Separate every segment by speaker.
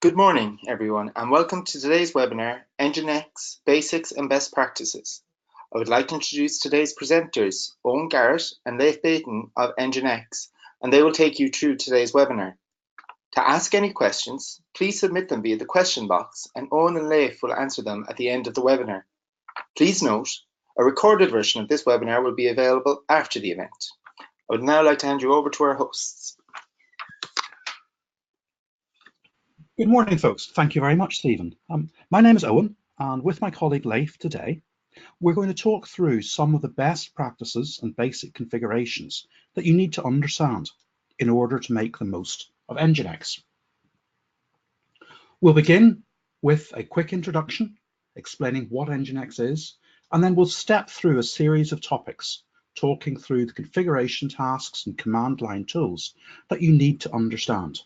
Speaker 1: Good morning, everyone, and welcome to today's webinar, NGINX Basics and Best Practices. I would like to introduce today's presenters, Owen, Garrett, and Leif Baton of NGINX, and they will take you through today's webinar. To ask any questions, please submit them via the question box, and Owen and Leif will answer them at the end of the webinar. Please note, a recorded version of this webinar will be available after the event. I would now like to hand you over to our hosts.
Speaker 2: Good morning, folks. Thank you very much, Stephen. My name is Owen, and with my colleague Leif today, we're going to talk through some of the best practices and basic configurations that you need to understand in order to make the most of NGINX. We'll begin with a quick introduction, explaining what NGINX is, and then we'll step through a series of topics, talking through the configuration tasks and command line tools that you need to understand.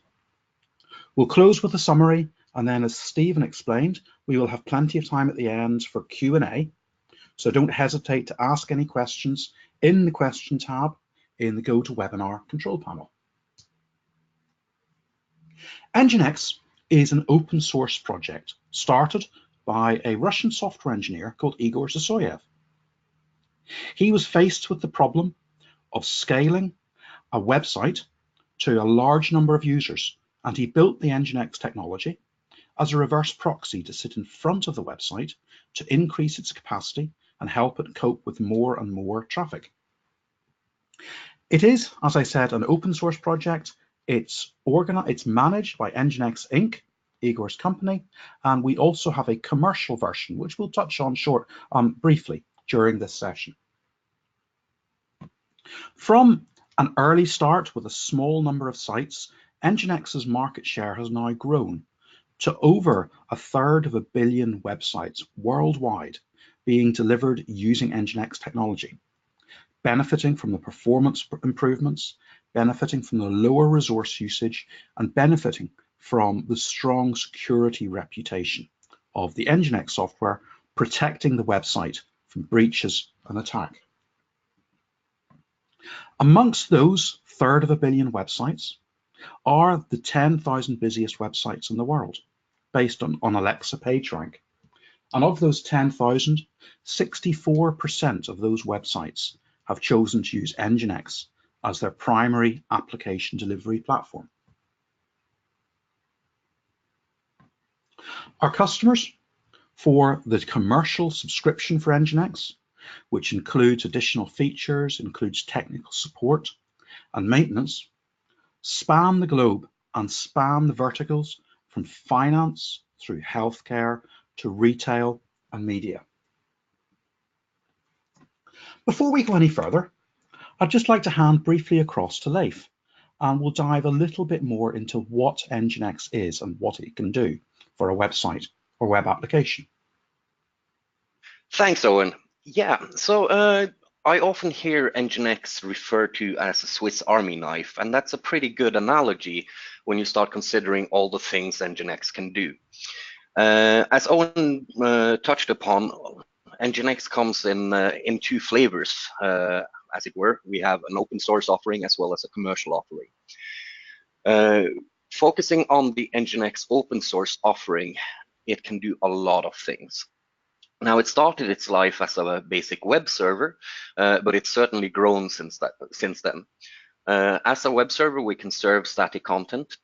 Speaker 2: We'll close with a summary, and then as Stephen explained, we will have plenty of time at the end for Q&A, so don't hesitate to ask any questions in the question tab in the GoToWebinar control panel. NGINX is an open source project started by a Russian software engineer called Igor Zasoyev. He was faced with the problem of scaling a website to a large number of users, and he built the NGINX technology as a reverse proxy to sit in front of the website to increase its capacity and help it cope with more and more traffic. It is, as I said, an open source project. It's managed by NGINX Inc., Igor's company, and we also have a commercial version, which we'll touch on briefly during this session. From an early start with a small number of sites, NGINX's market share has now grown to over 1/3 billion websites worldwide being delivered using NGINX technology, benefiting from the performance improvements, benefiting from the lower resource usage, and benefiting from the strong security reputation of the NGINX software, protecting the website from breaches and attack. Amongst those 1/3 billion websites are the 10,000 busiest websites in the world, based on Alexa PageRank. And of those 10,000, 64% of those websites have chosen to use NGINX as their primary application delivery platform. Our customers for the commercial subscription for NGINX, which includes additional features, includes technical support and maintenance, span the globe and span the verticals from finance through healthcare to retail and media. Before we go any further, I'd just like to hand briefly across to Leif, and we'll dive a little bit more into what NGINX is and what it can do for a website or web application.
Speaker 3: Thanks, Owen. Yeah, so I often hear NGINX referred to as a Swiss Army knife, and that's a pretty good analogy when you start considering all the things NGINX can do. As Owen touched upon, NGINX comes in two flavors, as it were. We have an open source offering as well as a commercial offering. Focusing on the NGINX open source offering, it can do a lot of things. Now, it started its life as a basic web server, but it's certainly grown since then. As a web server, we can serve static content.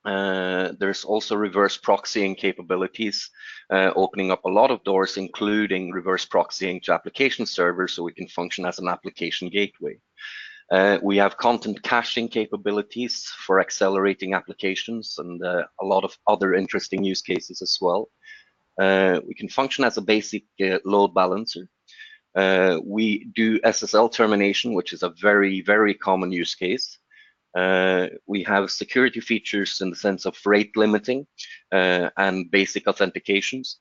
Speaker 3: There's also reverse proxying capabilities, opening up a lot of doors, including reverse proxying to application servers, so we can function as an application gateway. We have content caching capabilities for accelerating applications and a lot of other interesting use cases as well. We can function as a basic load balancer. We do SSL termination, which is a very, very common use case. We have security features in the sense of rate limiting and basic authentications.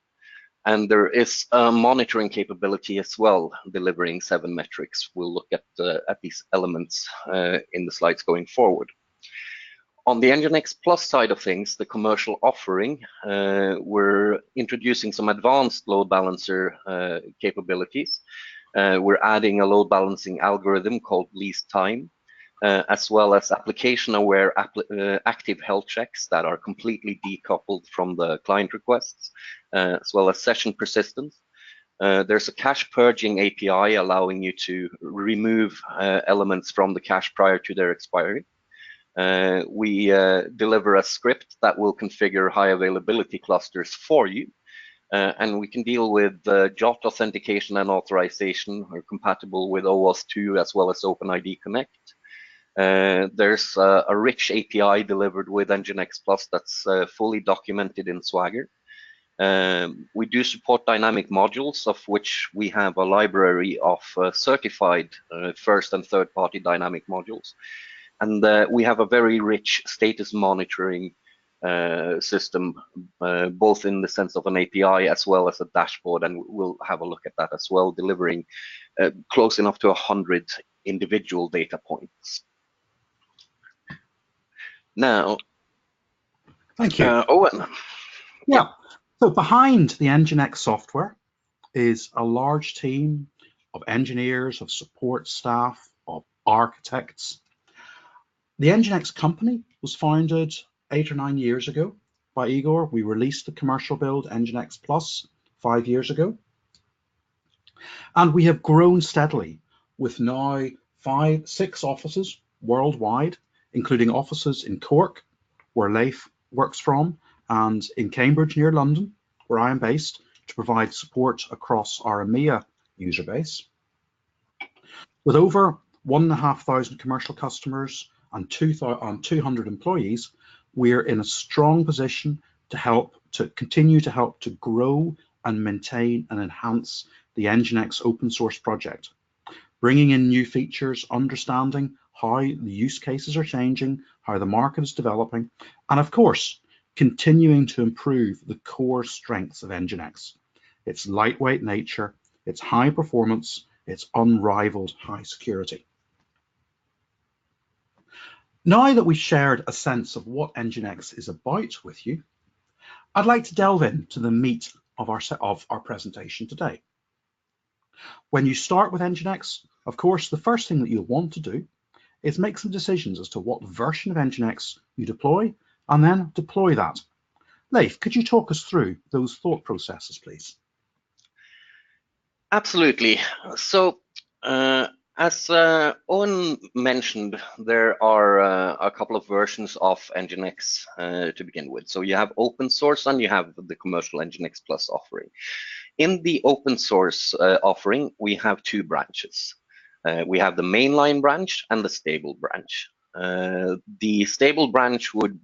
Speaker 3: And there is a monitoring capability as well, delivering 7 metrics. We'll look at these elements in the slides going forward. On the NGINX Plus side of things, the commercial offering, we're introducing some advanced load balancer capabilities. We're adding a load balancing algorithm called least time, as well as application-aware active health checks that are completely decoupled from the client requests, as well as session persistence. There's a cache purging API allowing you to remove elements from the cache prior to their expiry. We deliver a script that will configure high availability clusters for you. And we can deal with JOT authentication and authorization, are compatible with OAuth 2 as well as OpenID Connect. There's a rich API delivered with NGINX Plus that's fully documented in Swagger. We do support dynamic modules, of which we have a library of certified first and third party dynamic modules. And we have a very rich status monitoring system, both in the sense of an API as well as a dashboard, and we'll have a look at that as well, delivering close enough to 100 individual data points. Now,
Speaker 2: thank you,
Speaker 3: Owen.
Speaker 2: Yeah. So behind the NGINX software is a large team of engineers, of support staff, of architects. The NGINX company was founded 8 or 9 years ago by Igor. We released the commercial build NGINX Plus 5 years ago. And we have grown steadily with now 6 offices worldwide, including offices in Cork, where Leif works from, and in Cambridge near London, where I am based, to provide support across our EMEA user base. With over 1,500 commercial customers and 200 employees, we're in a strong position to continue to help to grow and maintain and enhance the NGINX open source project, bringing in new features, understanding how the use cases are changing, how the market is developing, and of course, continuing to improve the core strengths of NGINX. Its lightweight nature, its high performance, its unrivaled high security. Now that we've shared a sense of what NGINX is about with you, I'd like to delve into the meat of our presentation today. When you start with NGINX, of course, the first thing that you'll want to do is make some decisions as to what version of NGINX you deploy, and then deploy that. Leif, could you talk us through those thought processes, please?
Speaker 3: Absolutely. So, as Owen mentioned, there are a couple of versions of NGINX to begin with. So you have open source and you have the commercial NGINX Plus offering. In the open source offering, we have 2 branches. We have the mainline branch and the stable branch. The stable branch would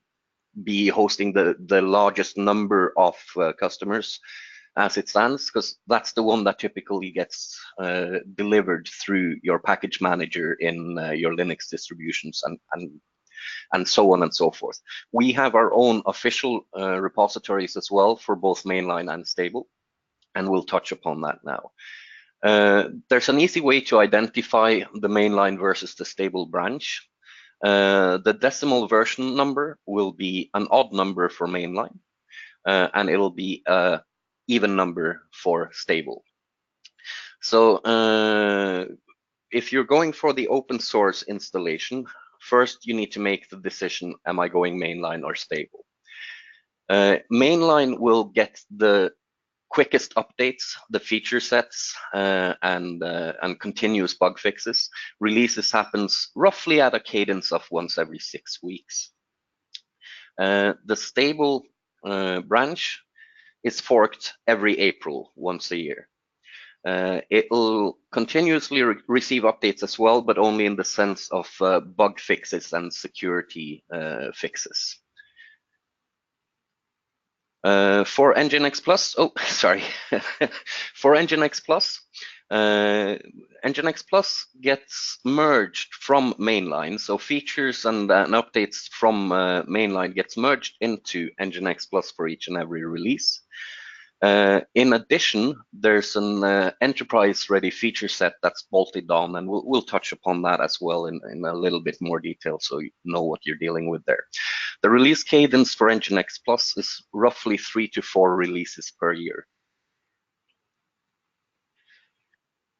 Speaker 3: be hosting the largest number of customers as it stands, because that's the one that typically gets delivered through your package manager in your Linux distributions and so on and so forth. We have our own official repositories as well for both mainline and stable, and we'll touch upon that now. There's an easy way to identify the mainline versus the stable branch. The decimal version number will be an odd number for mainline, and it'll be an even number for stable. So if you're going for the open source installation, first you need to make the decision, am I going mainline or stable? Mainline will get the quickest updates, the feature sets, and continuous bug fixes. Releases happens roughly at a cadence of once every 6 weeks. The stable branch is forked every April, once a year. It will continuously receive updates as well, but only in the sense of bug fixes and security fixes. For NGINX Plus, for NGINX Plus, NGINX Plus gets merged from mainline, so features and updates from mainline gets merged into NGINX Plus for each and every release. In addition, there's an enterprise-ready feature set that's bolted on, and we'll touch upon that as well in a little bit more detail, so you know what you're dealing with there. The release cadence for NGINX Plus is roughly 3 to 4 releases per year.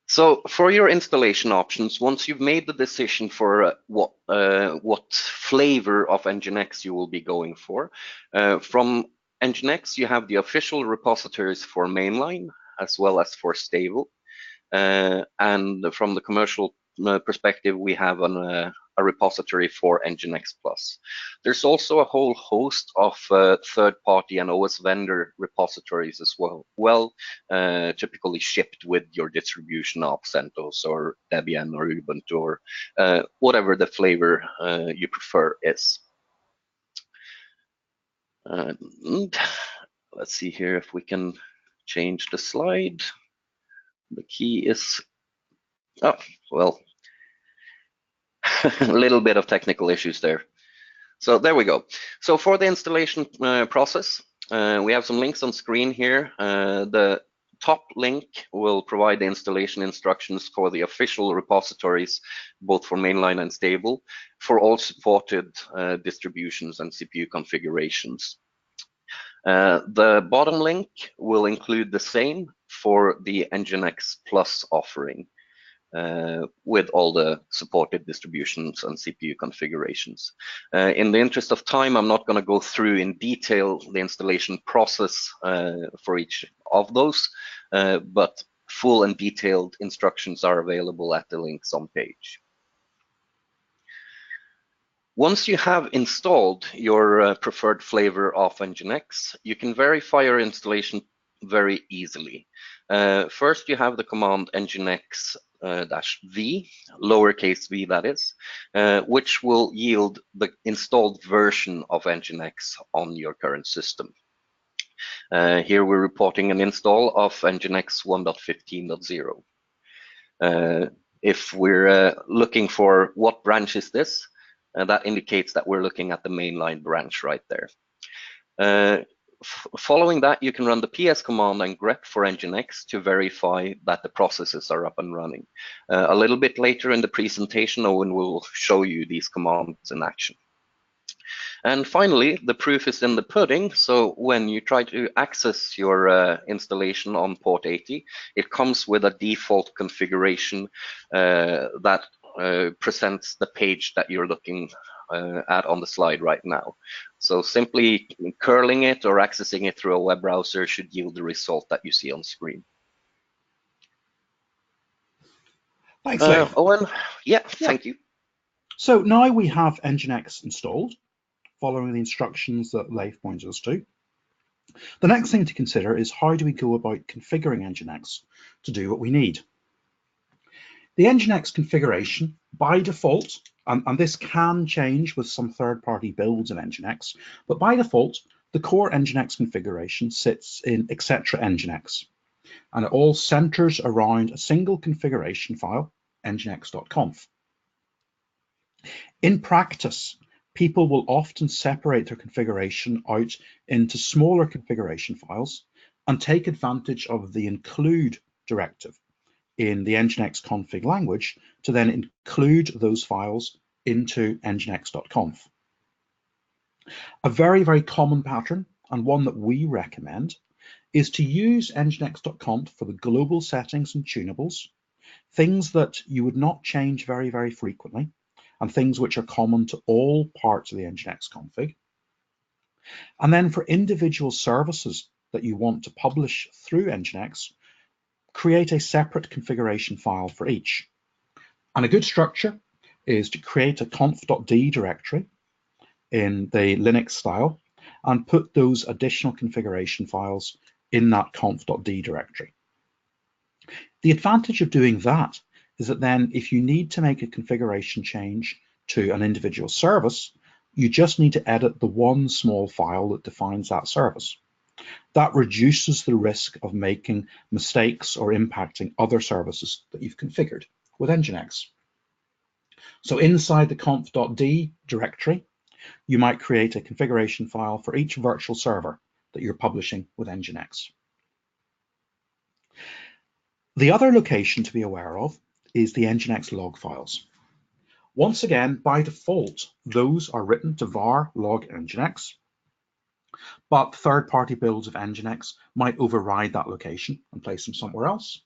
Speaker 3: So for your installation options, once you've made the decision for what flavor of NGINX you will be going for, from NGINX you have the official repositories for mainline as well as for stable. And from the commercial perspective, we have a repository for NGINX Plus. There's also a whole host of third-party and OS vendor repositories as well, typically shipped with your distribution of CentOS or Debian or Ubuntu or whatever the flavor you prefer is. And let's see here if we can change the slide. The key is, oh, well, a little bit of technical issues there. So there we go. So for the installation process, we have some links on screen here. The top link will provide the installation instructions for the official repositories, both for mainline and stable, for all supported distributions and CPU configurations. The bottom link will include the same for the NGINX Plus offering. With all the supported distributions and CPU configurations. In the interest of time, I'm not going to go through in detail the installation process for each of those, but full and detailed instructions are available at the links on page. Once you have installed your preferred flavor of NGINX, you can verify your installation very easily. First, you have the command nginx -v, lowercase v that is, which will yield the installed version of NGINX on your current system. Here we're reporting an install of NGINX 1.15.0. If we're looking for what branch is this, that indicates that we're looking at the mainline branch right there. Following that, you can run the ps command and grep for NGINX to verify that the processes are up and running. A little bit later in the presentation, Owen will show you these commands in action. And finally, the proof is in the pudding. So when you try to access your installation on port 80, it comes with a default configuration that presents the page that you're looking at on the slide right now. So simply curling it or accessing it through a web browser should yield the result that you see on screen.
Speaker 2: Thanks, Leif.
Speaker 3: Owen, yeah, thank you.
Speaker 2: So now we have NGINX installed, following the instructions that Leif pointed us to. The next thing to consider is how do we go about configuring NGINX to do what we need. The NGINX configuration by default, and this can change with some third-party builds in NGINX, but by default, the core NGINX configuration sits in etc NGINX, and it all centers around a single configuration file, nginx.conf. In practice, people will often separate their configuration out into smaller configuration files and take advantage of the include directive in the nginx config language to then include those files into nginx.conf. A very, very common pattern, and one that we recommend, is to use nginx.conf for the global settings and tunables, things that you would not change very, very frequently, and things which are common to all parts of the nginx config. And then for individual services that you want to publish through nginx, create a separate configuration file for each. And a good structure is to create a conf.d directory in the Linux style and put those additional configuration files in that conf.d directory. The advantage of doing that is that then if you need to make a configuration change to an individual service, you just need to edit the one small file that defines that service. That reduces the risk of making mistakes or impacting other services that you've configured with nginx. So inside the conf.d directory, you might create a configuration file for each virtual server that you're publishing with nginx. The other location to be aware of is the nginx log files. Once again, by default, those are written to var log nginx, but third-party builds of nginx might override that location and place them somewhere else.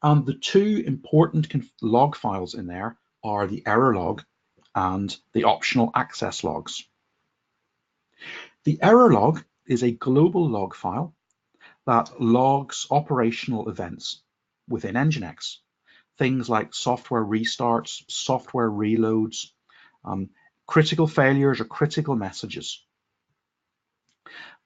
Speaker 2: And the two important log files in there are the error log and the optional access logs. The error log is a global log file that logs operational events within NGINX. Things like software restarts, software reloads, critical failures or critical messages.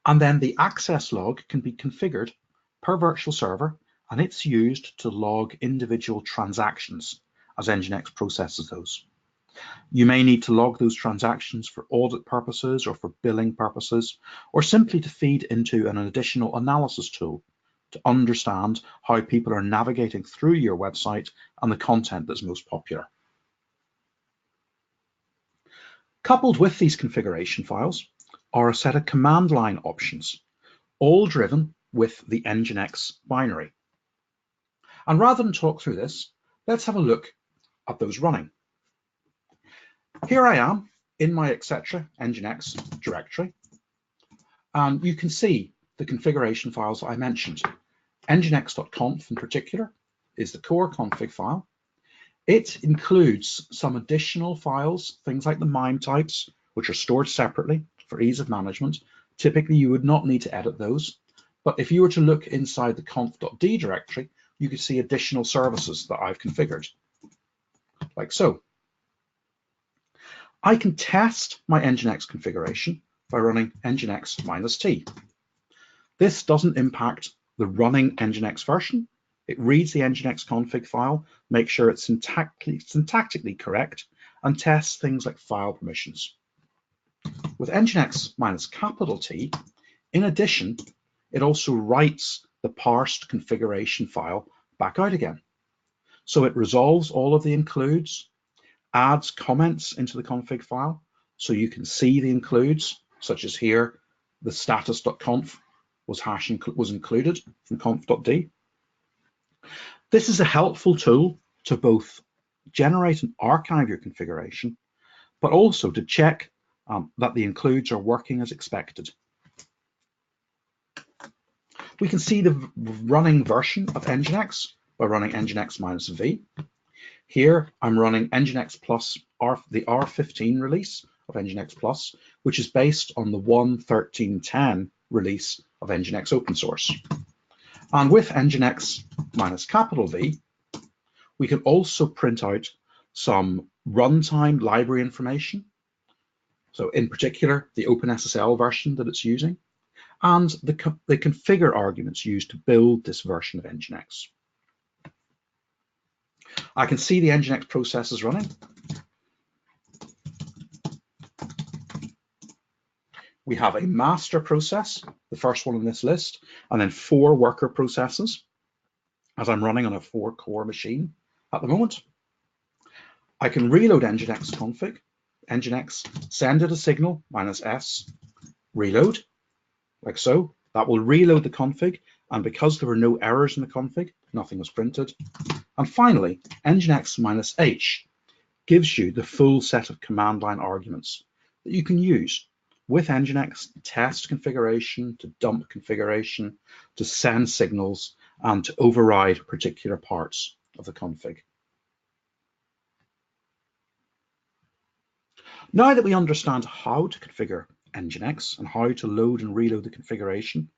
Speaker 2: And then the access log can be configured per virtual server, and it's used to log individual transactions as NGINX processes those. You may need to log those transactions for audit purposes or for billing purposes, or simply to feed into an additional analysis tool to understand how people are navigating through your website and the content that's most popular. Coupled with these configuration files are a set of command line options, all driven with the NGINX binary. And rather than talk through this, let's have a look at those running. Here I am in my etc NGINX directory, and you can see the configuration files that I mentioned. nginx.conf in particular is the core config file. It includes some additional files, things like the MIME types, which are stored separately for ease of management. Typically, you would not need to edit those. But if you were to look inside the conf.d directory, you could see additional services that I've configured, like so. I can test my NGINX configuration by running nginx-t. This doesn't impact the running NGINX version. It reads the nginx config file, makes sure it's syntactically correct, and tests things like file permissions. With nginx-T, in addition, it also writes the parsed configuration file back out again. So it resolves all of the includes, adds comments into the config file so you can see the includes, such as here, the status.conf was included from conf.d. This is a helpful tool to both generate and archive your configuration, but also to check that the includes are working as expected. We can see the running version of NGINX by running nginx-v. Here I'm running NGINX Plus, the R15 release of NGINX Plus, which is based on the 1.13.10 release of NGINX open source. And with nginx-V, we can also print out some runtime library information. So in particular, the OpenSSL version that it's using, and the configure arguments used to build this version of NGINX. I can see the NGINX processes running. We have a master process, the first one on this list, and then 4 worker processes, as I'm running on a 4-core machine at the moment. I can reload nginx config, nginx send it a signal -s, reload, like so. That will reload the config, and because there were no errors in the config, nothing was printed. And finally, nginx-h gives you the full set of command line arguments that you can use with nginx to test configuration, to dump configuration, to send signals, and to override particular parts of the config. Now that we understand how to configure NGINX and how to load and reload the configuration,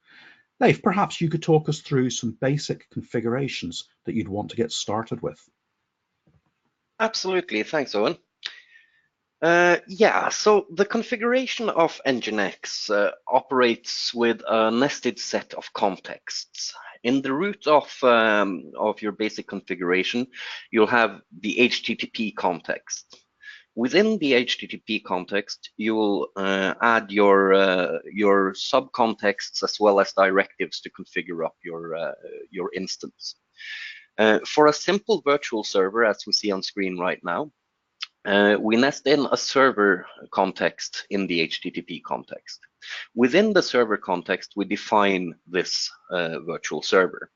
Speaker 2: Leif, perhaps you could talk us through some basic configurations that you'd want to get started with.
Speaker 3: Absolutely, thanks, Owen. Yeah, so the configuration of NGINX operates with a nested set of contexts. In the root of your basic configuration, you'll have the HTTP context. Within the HTTP context, you will add your subcontexts as well as directives to configure up your instance. For a simple virtual server, as we see on screen right now, we nest in a server context in the HTTP context. Within the server context, we define this virtual server.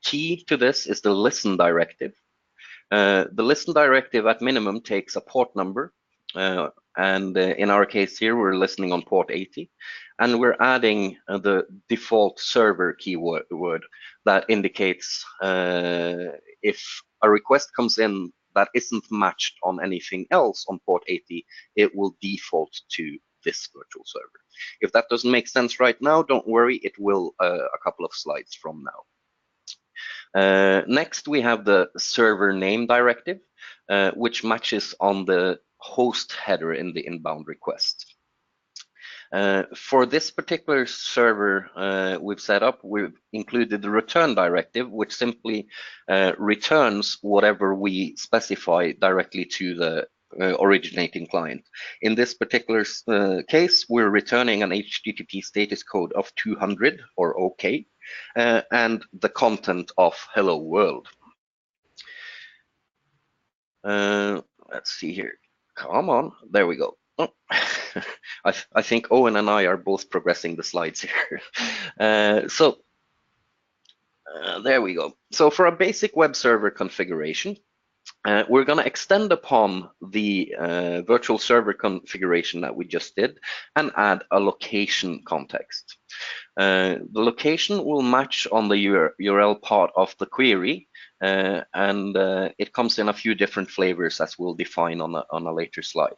Speaker 3: Key to this is the listen directive. The listen directive at minimum takes a port number and in our case here, we're listening on port 80, and we're adding the default server keyword that indicates if a request comes in that isn't matched on anything else on port 80, it will default to this virtual server. If that doesn't make sense right now, don't worry, it will a couple of slides from now. Next, we have the server name directive, which matches on the host header in the inbound request. For this particular server we've set up, we've included the return directive, which simply returns whatever we specify directly to the originating client. In this particular case, we're returning an HTTP status code of 200 or OK, and the content of hello world. Let's see here. Come on, there we go. Oh. I think Owen and I are both progressing the slides here. There we go. So for a basic web server configuration, we're going to extend upon the virtual server configuration that we just did and add a location context. The location will match on the URL part of the query, and it comes in a few different flavors, as we'll define on a later slide.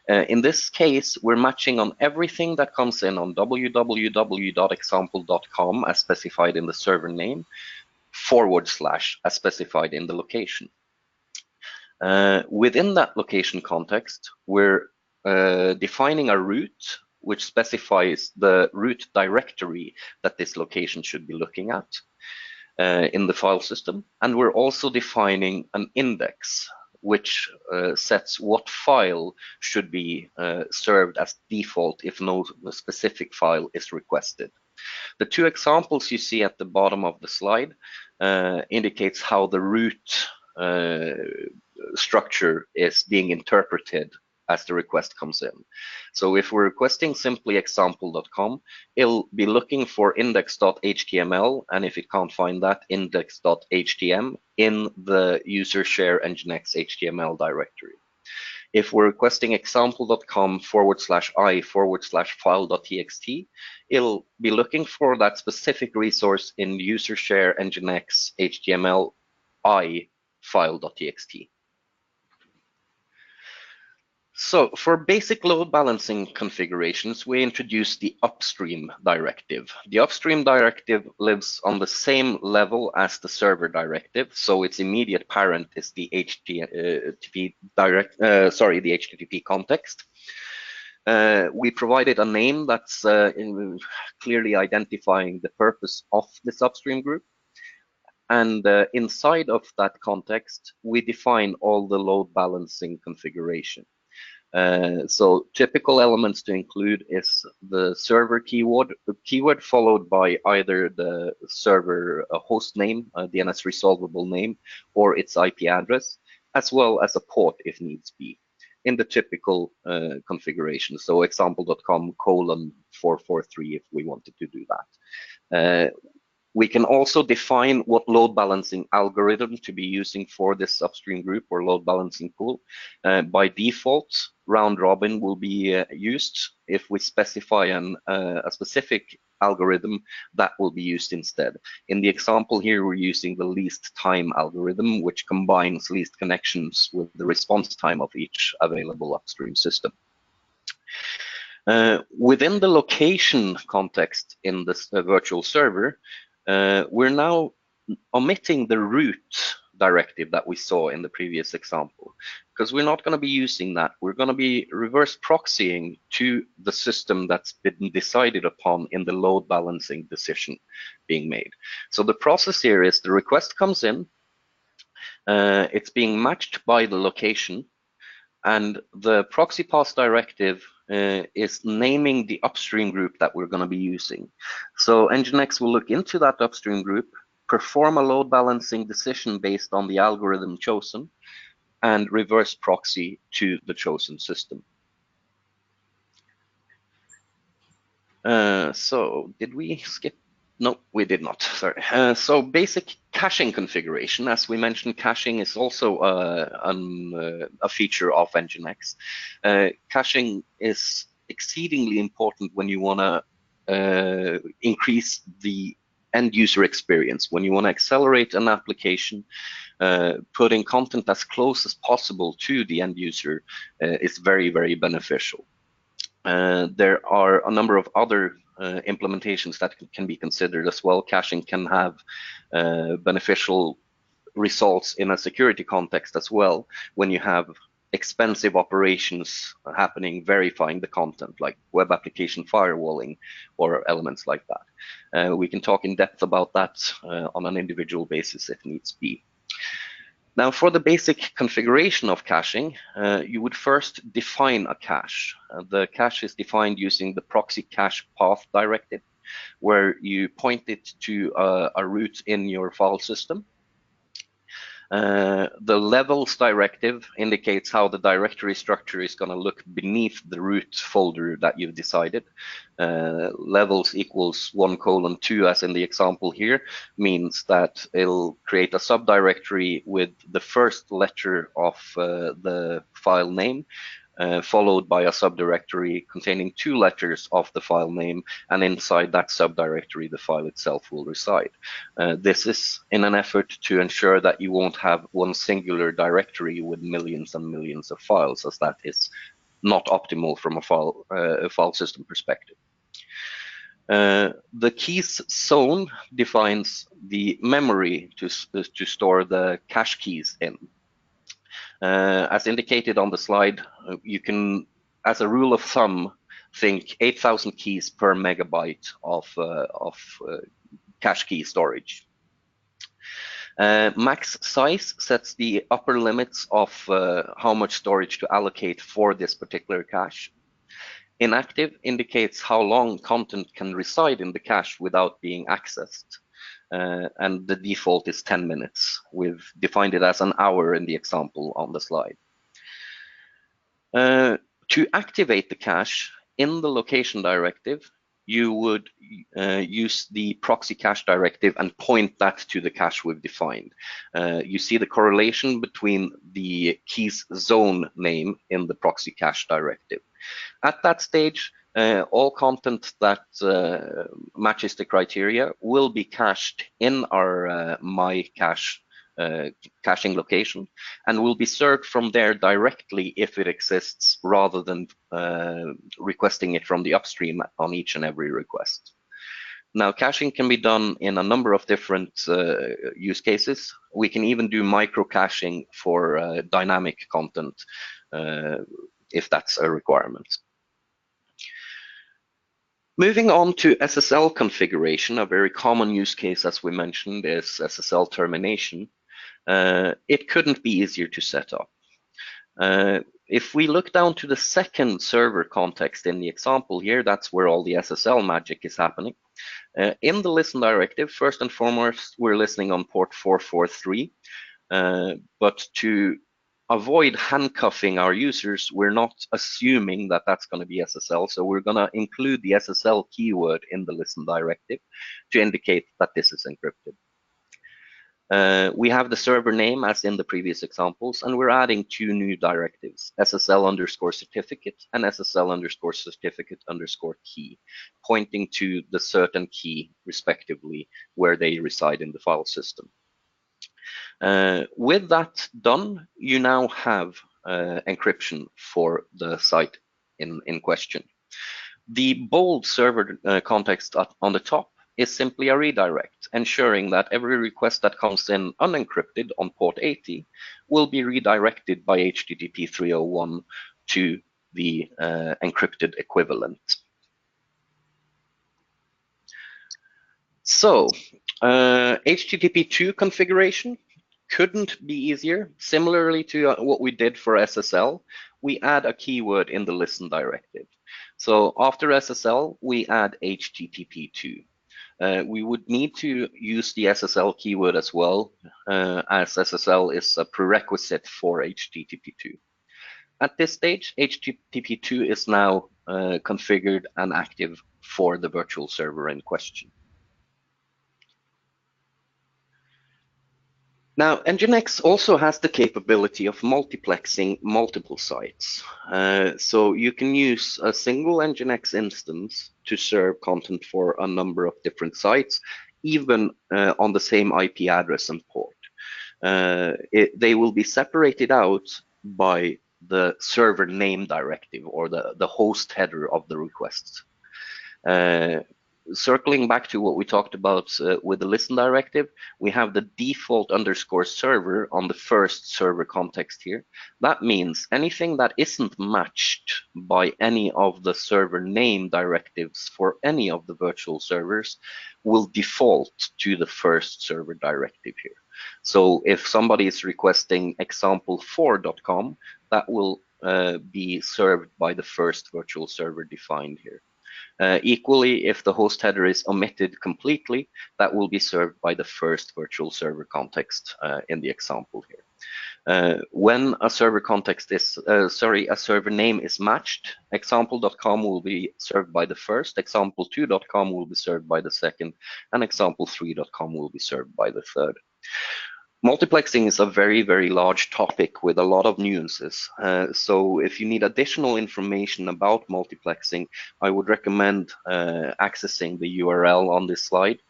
Speaker 3: In this case, we're matching on everything that comes in on www.example.com as specified in the server name, / as specified in the location. Within that location context, we're defining a route which specifies the root directory that this location should be looking at in the file system. And we're also defining an index which sets what file should be served as default if no specific file is requested. The two examples you see at the bottom of the slide indicates how the root structure is being interpreted as the request comes in. So if we're requesting simply example.com, it'll be looking for index.html, and if it can't find that, index.htm in the user share NGINX HTML directory. If we're requesting example.com /i /file.txt, it'll be looking for that specific resource in user share NGINX HTML I file.txt. So for basic load balancing configurations, we introduced the upstream directive. The upstream directive lives on the same level as the server directive, so its immediate parent is the HTTP context. We provided a name that's clearly identifying the purpose of this upstream group. And inside of that context, we define all the load balancing configuration. So typical elements to include is the server keyword followed by either the server host name, DNS resolvable name, or its IP address, as well as a port if needs be, in the typical configuration. So example.com :443 if we wanted to do that. We can also define what load balancing algorithm to be using for this upstream group or load balancing pool. By default, round robin will be used. If we specify a specific algorithm, that will be used instead. In the example here, we're using the least time algorithm, which combines least connections with the response time of each available upstream system. Within the location context in this virtual server, we're now omitting the root directive that we saw in the previous example, because we're not going to be using that. We're going to be reverse proxying to the system that's been decided upon in the load balancing decision being made. So the process here is the request comes in, it's being matched by the location, and the proxy pass directive is naming the upstream group that we're going to be using. So NGINX will look into that upstream group, perform a load balancing decision based on the algorithm chosen, and reverse proxy to the chosen system. So did we skip? No, we did not. Sorry. So basic caching configuration. As we mentioned, caching is also a feature of NGINX. Caching is exceedingly important when you want to increase the end user experience. When you want to accelerate an application, putting content as close as possible to the end user is very, very beneficial. There are a number of other implementations that can be considered as well. Caching can have beneficial results in a security context as well, when you have expensive operations happening verifying the content, like web application firewalling or elements like that. We can talk in depth about that on an individual basis if needs be. Now, for the basic configuration of caching, you would first define a cache. The cache is defined using the proxy cache path directive, where you point it to a root in your file system. The levels directive indicates how the directory structure is going to look beneath the root folder that you've decided. Levels equals 1:2, as in the example here, means that it'll create a subdirectory with the first letter of the file name, followed by a subdirectory containing 2 letters of the file name, and inside that subdirectory the file itself will reside. This is in an effort to ensure that you won't have one singular directory with millions and millions of files, as that is not optimal from a file system perspective. The keys zone defines the memory to store the cache keys in. As indicated on the slide, you can, as a rule of thumb, think 8,000 keys per megabyte of cache key storage. Max size sets the upper limits of how much storage to allocate for this particular cache. Inactive indicates how long content can reside in the cache without being accessed. And the default is 10 minutes. We've defined it as an hour in the example on the slide. To activate the cache in the location directive, you would use the proxy cache directive and point that to the cache we've defined. You see the correlation between the keys zone name in the proxy cache directive. At that stage, all content that matches the criteria will be cached in our my cache caching location, and will be served from there directly if it exists, rather than requesting it from the upstream on each and every request. Now, caching can be done in a number of different use cases. We can even do micro caching for dynamic content if that's a requirement. Moving on to SSL configuration, a very common use case, as we mentioned, is SSL termination. It couldn't be easier to set up. If we look down to the second server context in the example here, that's where all the SSL magic is happening. In the listen directive, first and foremost, we're listening on port 443, but to avoid handcuffing our users, we're not assuming that that's going to be SSL, so we're going to include the SSL keyword in the listen directive to indicate that this is encrypted. We have the server name as in the previous examples, and we're adding 2 new directives, SSL_certificate and SSL_certificate_key, pointing to the certain key, respectively, where they reside in the file system. With that done, you now have encryption for the site in question. The bold server context on the top is simply a redirect, ensuring that every request that comes in unencrypted on port 80 will be redirected by HTTP 301 to the encrypted equivalent. So, HTTP2 configuration couldn't be easier. Similarly to what we did for SSL, we add a keyword in the listen directive. So after SSL, we add HTTP2. We would need to use the SSL keyword as well, as SSL is a prerequisite for HTTP2. At this stage, HTTP2 is now configured and active for the virtual server in question. Now, NGINX also has the capability of multiplexing multiple sites. So you can use a single NGINX instance to serve content for a number of different sites, even on the same IP address and port. They will be separated out by the server name directive or the host header of the requests. Circling back to what we talked about with the listen directive, we have the default underscore server on the first server context here. That means anything that isn't matched by any of the server name directives for any of the virtual servers will default to the first server directive here. So if somebody is requesting example4.com, that will be served by the first virtual server defined here. Equally, if the host header is omitted completely, that will be served by the first virtual server context in the example here. When a server context is, a server name is matched, example.com will be served by the first, example2.com will be served by the second, and example3.com will be served by the third. Multiplexing is a very, very large topic with a lot of nuances. So if you need additional information about multiplexing, I would recommend accessing the URL on this slide,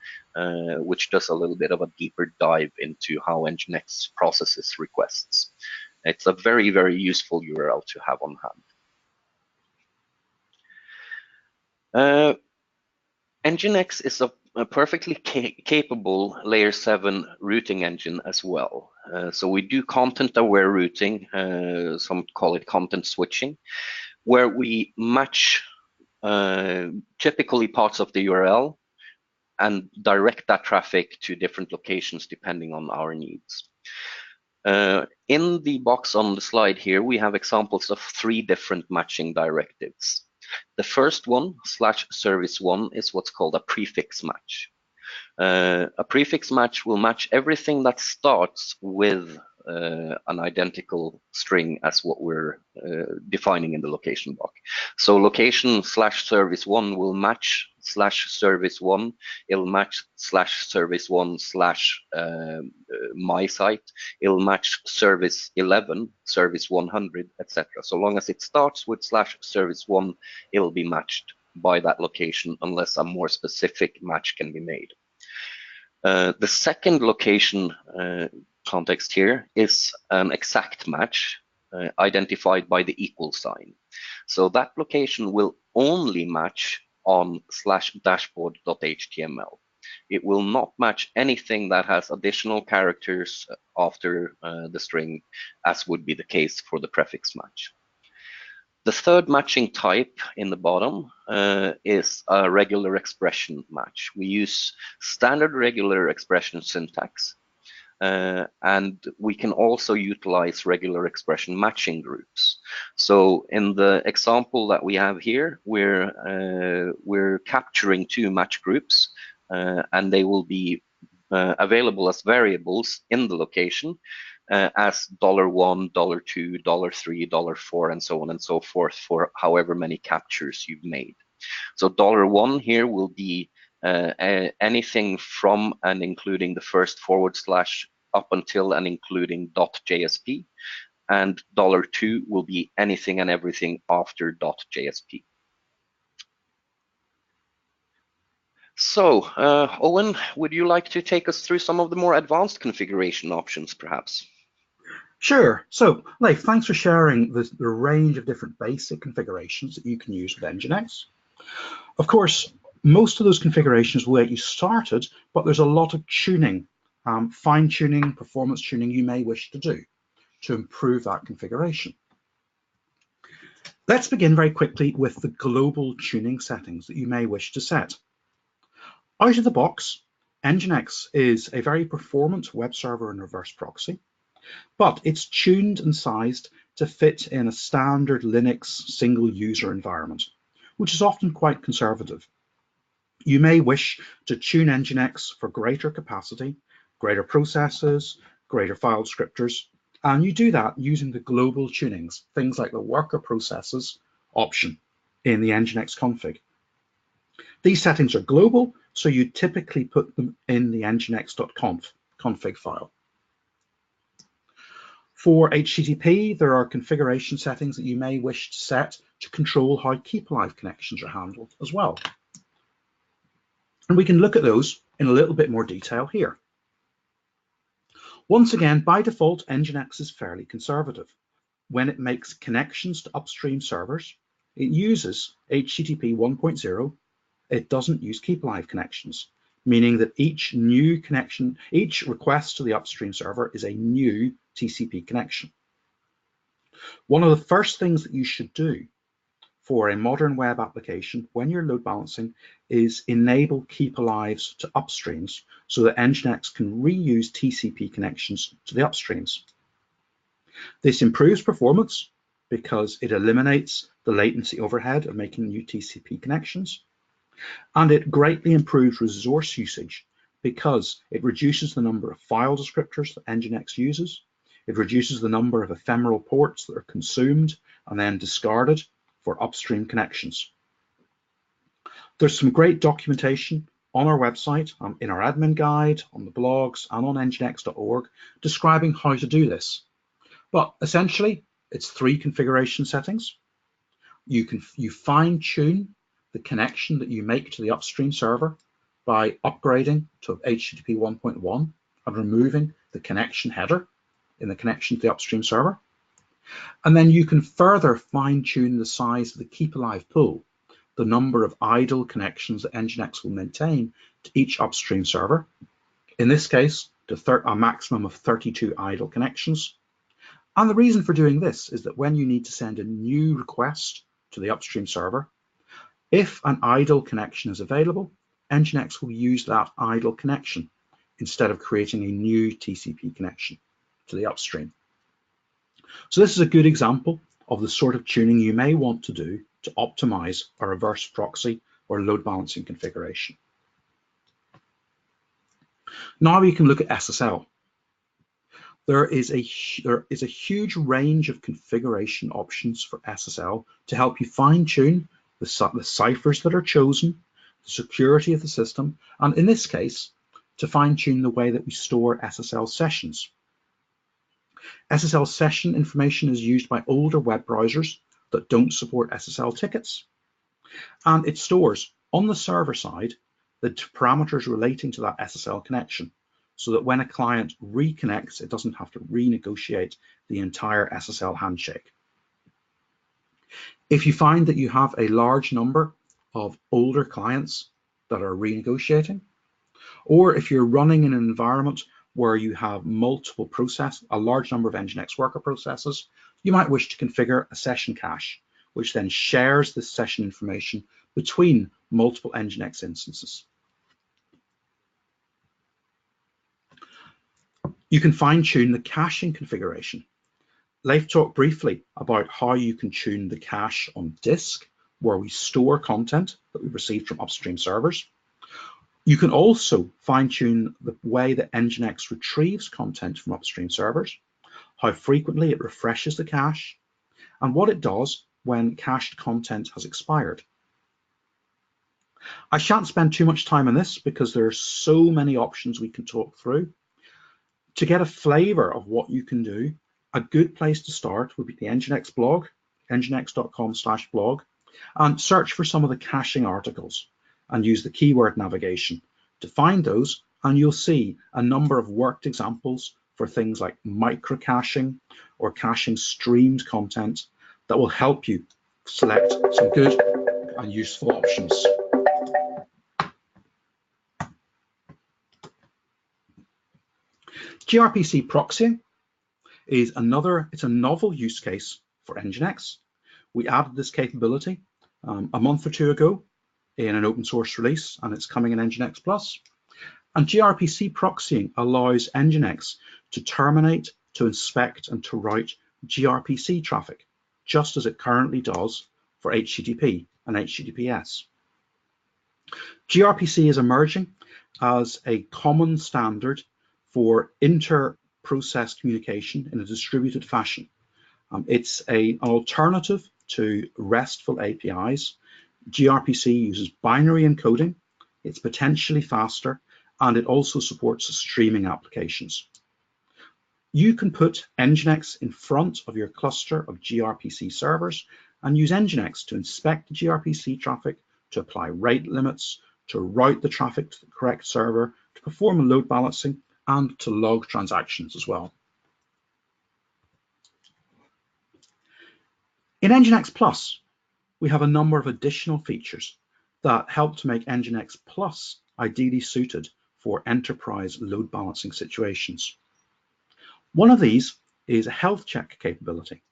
Speaker 3: which does a little bit of a deeper dive into how NGINX processes requests. It's a very, very useful URL to have on hand. NGINX is a perfectly capable layer 7 routing engine as well. So we do content-aware routing, some call it content switching, where we match typically parts of the URL and direct that traffic to different locations depending on our needs. In the box on the slide here, we have examples of 3 different matching directives. The first one, /service1, is what's called a prefix match. A prefix match will match everything that starts with an identical string as what we're defining in the location block. So location /service1 will match /service1. It'll match /service1 / my site. It'll match service 11, service 100, etc. So long as it starts with /service1, it'll be matched by that location unless a more specific match can be made. The second location context here is an exact match identified by the equal sign. So that location will only match on /dashboard.html. It will not match anything that has additional characters after the string, as would be the case for the prefix match. The third matching type in the bottom is a regular expression match. We use standard regular expression syntax, and we can also utilize regular expression matching groups. So in the example that we have here, we're capturing 2 match groups, and they will be available as variables in the location as $1, $2, $3, $4, and so on and so forth for however many captures you've made. So $1 here will be anything from and including the first / up until and including .jsp, and $2 will be anything and everything after .jsp. So, Owen, would you like to take us through some of the more advanced configuration options, perhaps?
Speaker 2: Sure. So, Leif, thanks for sharing the range of different basic configurations that you can use with NGINX. Of course, most of those configurations will get you started, but there's a lot of tuning, fine-tuning, performance tuning you may wish to do to improve that configuration. Let's begin very quickly with the global tuning settings that you may wish to set. Out of the box, NGINX is a very performant web server and reverse proxy, but it's tuned and sized to fit in a standard Linux single user environment, which is often quite conservative. You may wish to tune NGINX for greater capacity, greater processes, greater file descriptors, and you do that using the global tunings, things like the worker processes option in the NGINX config. These settings are global, so you typically put them in the nginx.conf config file. For HTTP, there are configuration settings that you may wish to set to control how keep alive connections are handled as well. And we can look at those in a little bit more detail here. Once again, by default, NGINX is fairly conservative. When it makes connections to upstream servers, it uses HTTP 1.0. It doesn't use keep alive connections, meaning that each new connection, each request to the upstream server is a new TCP connection. One of the first things that you should do for a modern web application when you're load balancing is enable keep alives to upstreams so that NGINX can reuse TCP connections to the upstreams. This improves performance because it eliminates the latency overhead of making new TCP connections, and it greatly improves resource usage because it reduces the number of file descriptors that NGINX uses. It reduces the number of ephemeral ports that are consumed and then discarded for upstream connections. There's some great documentation on our website, in our admin guide, on the blogs, and on nginx.org describing how to do this. But essentially, it's 3 configuration settings. You fine-tune the connection that you make to the upstream server by upgrading to HTTP 1.1 and removing the connection header in the connection to the upstream server. And then you can further fine-tune the size of the keep alive pool, the number of idle connections that NGINX will maintain to each upstream server. In this case, to a maximum of 32 idle connections. And the reason for doing this is that when you need to send a new request to the upstream server, if an idle connection is available, NGINX will use that idle connection instead of creating a new TCP connection to the upstream. So this is a good example of the sort of tuning you may want to do to optimize a reverse proxy or load balancing configuration. Now we can look at SSL. There is a huge range of configuration options for SSL to help you fine-tune the ciphers that are chosen, the security of the system, and in this case, to fine-tune the way that we store SSL sessions. SSL session information is used by older web browsers that don't support SSL tickets, and it stores on the server side the parameters relating to that SSL connection, so that when a client reconnects, it doesn't have to renegotiate the entire SSL handshake. If you find that you have a large number of older clients that are renegotiating, or if you're running in an environment where you have multiple processes, a large number of NGINX worker processes, you might wish to configure a session cache, which then shares the session information between multiple NGINX instances. You can fine-tune the caching configuration. Leif talked briefly about how you can tune the cache on disk, where we store content that we received from upstream servers. You can also fine-tune the way that NGINX retrieves content from upstream servers, how frequently it refreshes the cache, and what it does when cached content has expired. I shan't spend too much time on this because there are so many options we can talk through. To get a flavor of what you can do, a good place to start would be the NGINX blog, nginx.com/blog, and search for some of the caching articles and use the keyword navigation to find those, and you'll see a number of worked examples for things like micro caching or caching streamed content that will help you select some good and useful options. gRPC proxying is a novel use case for NGINX. We added this capability a month or 2 ago in an open source release, and it's coming in NGINX Plus. And gRPC proxying allows NGINX to terminate, to inspect, and to route gRPC traffic, just as it currently does for HTTP and HTTPS. gRPC is emerging as a common standard for inter-process communication in a distributed fashion. It's an alternative to RESTful APIs. gRPC uses binary encoding, it's potentially faster, and it also supports streaming applications. You can put NGINX in front of your cluster of gRPC servers and use NGINX to inspect the gRPC traffic, to apply rate limits, to route the traffic to the correct server, to perform load balancing, and to log transactions as well. In NGINX Plus, we have a number of additional features that help to make NGINX Plus ideally suited for enterprise load balancing situations. One of these is a health check capability.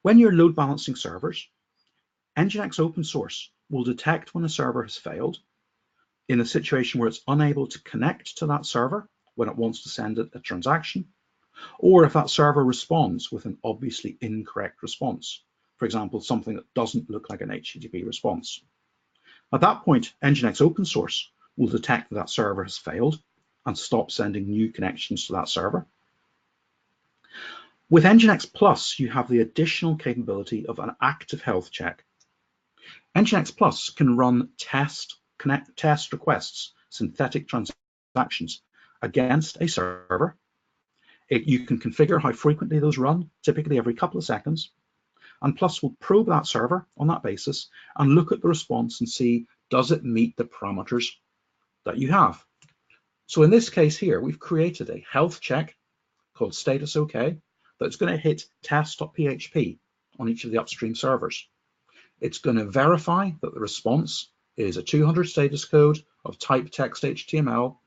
Speaker 2: When you're load balancing servers, NGINX open source will detect when a server has failed in a situation where it's unable to connect to that server when it wants to send it a transaction, or if that server responds with an obviously incorrect response. For example, something that doesn't look like an HTTP response. At that point, NGINX open source will detect that server has failed and stop sending new connections to that server. With NGINX Plus, you have the additional capability of an active health check. NGINX Plus can run test requests, synthetic transactions against a server. You can configure how frequently those run, typically every couple of seconds. And Plus will probe that server on that basis and look at the response and see, does it meet the parameters that you have? So in this case here, we've created a health check called status OK that's going to hit test.php on each of the upstream servers. It's going to verify that the response is a 200 status code of type text HTML,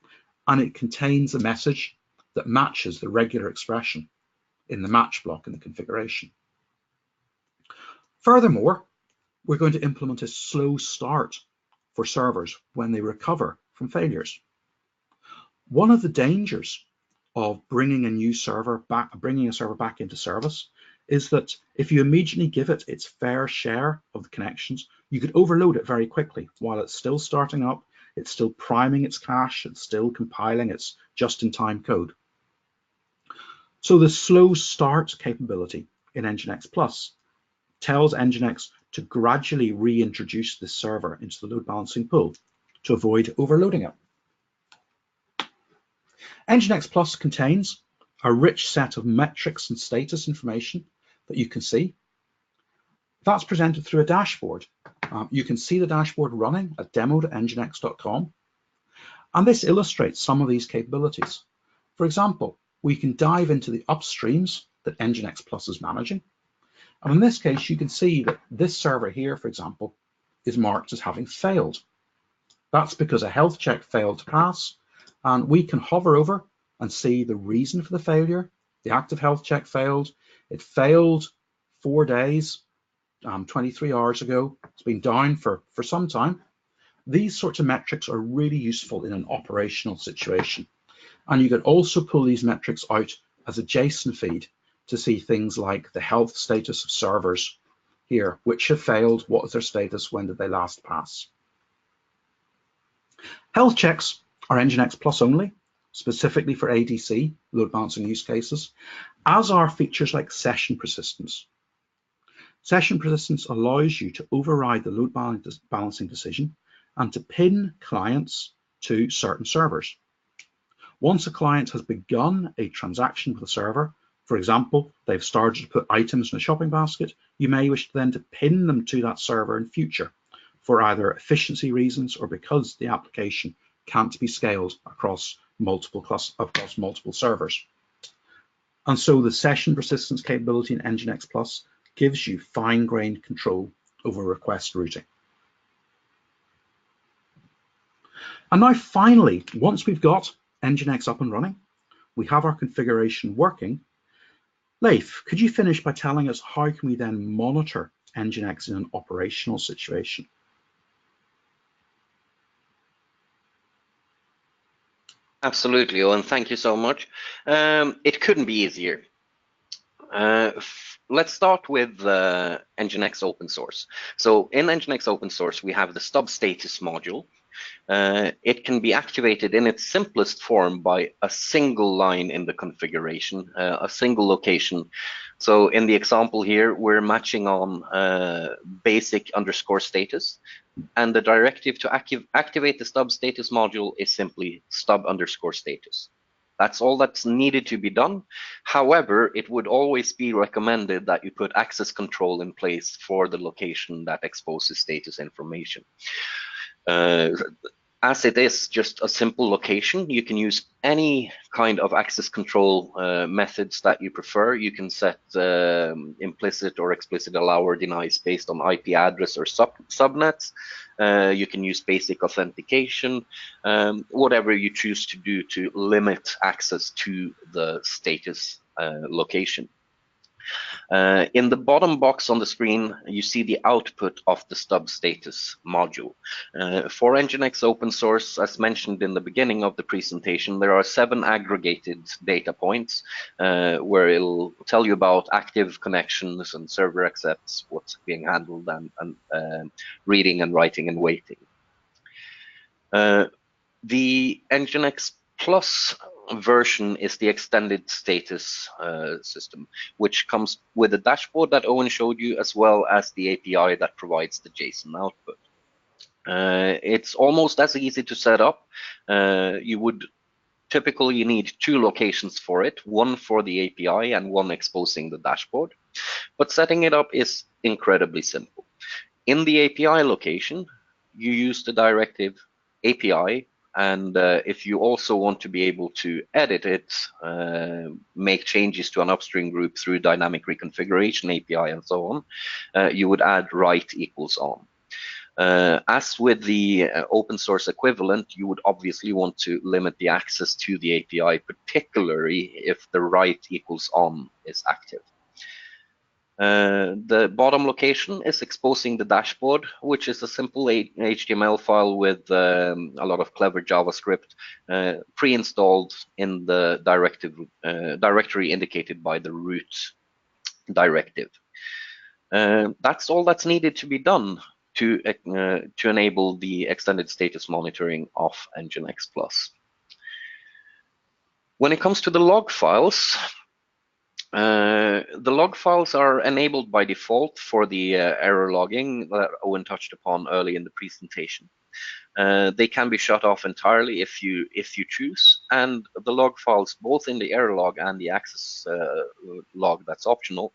Speaker 2: and it contains a message that matches the regular expression in the match block in the configuration. Furthermore, we're going to implement a slow start for servers when they recover from failures. One of the dangers of bringing a server back into service is that if you immediately give it its fair share of the connections, you could overload it very quickly while it's still starting up, it's still priming its cache, it's still compiling its just-in-time code. So the slow start capability in NGINX Plus tells NGINX to gradually reintroduce this server into the load balancing pool to avoid overloading it. NGINX Plus contains a rich set of metrics and status information that you can see. That's presented through a dashboard. You can see the dashboard running at demo.nginx.com. And this illustrates some of these capabilities. For example, we can dive into the upstreams that NGINX Plus is managing. And in this case, you can see that this server here, for example, is marked as having failed. That's because a health check failed to pass, and we can hover over and see the reason for the failure. The active health check failed. It failed 4 days, 23 hours ago. It's been down for some time. These sorts of metrics are really useful in an operational situation. And you can also pull these metrics out as a JSON feed to see things like the health status of servers here, which have failed, what is their status, when did they last pass. Health checks are NGINX Plus only, specifically for ADC, load balancing use cases, as are features like session persistence. Session persistence allows you to override the load balancing decision and to pin clients to certain servers. Once a client has begun a transaction with a server, for example, they've started to put items in a shopping basket, you may wish then to pin them to that server in future for either efficiency reasons or because the application can't be scaled across multiple servers. And so the session persistence capability in NGINX Plus gives you fine-grained control over request routing. And now finally, once we've got NGINX up and running, we have our configuration working. Leif, could you finish by telling us how can we then monitor NGINX in an operational situation?
Speaker 3: Absolutely, Owen, thank you so much. It couldn't be easier. Let's start with NGINX open source. So in NGINX open source, we have the stub status module. It can be activated in its simplest form by a single line in the configuration, a single location. So in the example here, we're matching on basic underscore status, and the directive to activate the stub status module is simply stub underscore status. That's all that's needed to be done. However, it would always be recommended that you put access control in place for the location that exposes status information. As it is just a simple location, you can use any kind of access control methods that you prefer. You can set implicit or explicit allow or denies based on IP address or subnets. You can use basic authentication, whatever you choose to do to limit access to the status location. In the bottom box on the screen, you see the output of the stub status module. For NGINX open source, as mentioned in the beginning of the presentation, there are 7 aggregated data points where it'll tell you about active connections and server accepts, what's being handled, and reading and writing and waiting. The NGINX Plus version is the extended status system, which comes with a dashboard that Owen showed you, as well as the API that provides the JSON output. It's almost as easy to set up. You would typically need 2 locations for it, one for the API and one exposing the dashboard. But setting it up is incredibly simple. In the API location, you use the directive API, and if you also want to be able to edit it, make changes to an upstream group through dynamic reconfiguration API and so on, you would add write equals on. As with the open source equivalent, you would obviously want to limit the access to the API, particularly if the write equals on is active. The bottom location is exposing the dashboard, which is a simple HTML file with a lot of clever JavaScript pre-installed in the directory indicated by the root directive. That's all that's needed to be done to enable the extended status monitoring of NGINX Plus. When it comes to the log files, the log files are enabled by default for the error logging that Owen touched upon early in the presentation. They can be shut off entirely if you choose, and the log files, both in the error log and the access log that's optional,